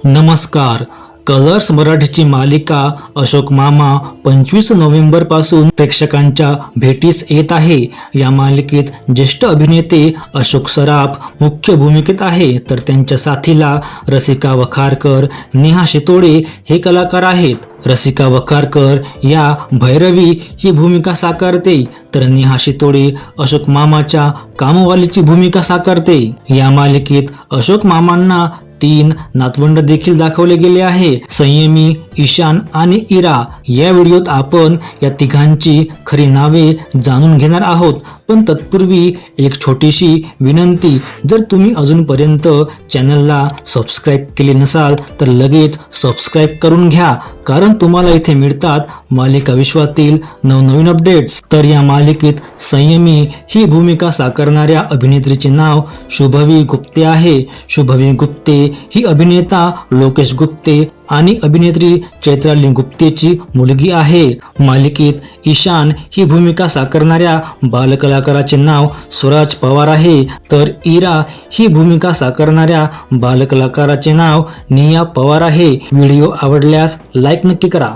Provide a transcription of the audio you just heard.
नमस्कार. कलर्स मराठीची मालिका अशोक मामा 25 नोव्हेंबर पासून प्रेक्षकांच्या भेटीस येत आहे. या मालिकेत ज्येष्ठ अभिनेते अशोक सराफ मुख्य भूमिकेत आहे, तर त्यांच्या साथीला रसिका वखारकर, नेहा शितोडे हे कलाकार आहेत. रसिका वखारकर या भैरवी ही भूमिका साकारते, तर नेहा शितोडे अशोक मामाच्या कामवालीची भूमिका साकारते. या मालिकेत अशोक मामांना 3 नातवंड देखील दाखवले गेले आहे, संयमी, ईशान आणि इरा. या व्हिडिओत आपण या तिघांची खरी नावे जाणून घेणार आहोत. पण तत्पूर्वी एक छोटीशी विनंती, जर तुम्ही अजूनपर्यंत चॅनलला सबस्क्राईब केले नसाल तर लगेच सबस्क्राईब करून घ्या, कारण तुम्हाला इथे मिळतात मालिका विश्वातील नवनवीन अपडेट्स. तर या मालिकेत संयमी ही भूमिका साकारणाऱ्या अभिनेत्रीचे नाव शुभवी गुप्ते आहे. शुभवी गुप्ते ही अभिनेता लोकेश गुप्ते आणि अभिनेत्री चैत्राली गुप्तेची मुलगी आहे. मालिकेत ईशान ही भूमिका साकारणाऱ्या बालकलाकाराचे नाव स्वराज पवार आहे, तर इरा ही भूमिका साकारणाऱ्या बालकलाकाराचे नाव निया पवार आहे. व्हिडिओ आवडल्यास लाईक नक्की करा.